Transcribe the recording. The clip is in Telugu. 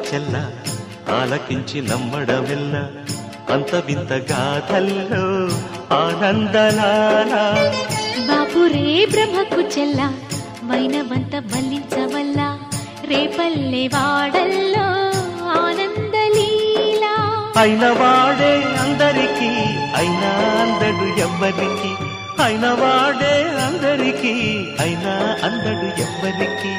చెల్ల ఆలకించి నమ్మడమెల్ల అంత వింత గాథల్లో ఆనందలాల బాపురే బ్రహ్మకు చెల్ల వైనవంత వల్లించవల్ల రేపల్లె వాడల్లో ఆనందలీలా అయిన వాడే అందరికీ అయినా అందడు ఎవ్వరికి అయిన వాడే అందరికీ అయినా అందడు ఎవ్వరికి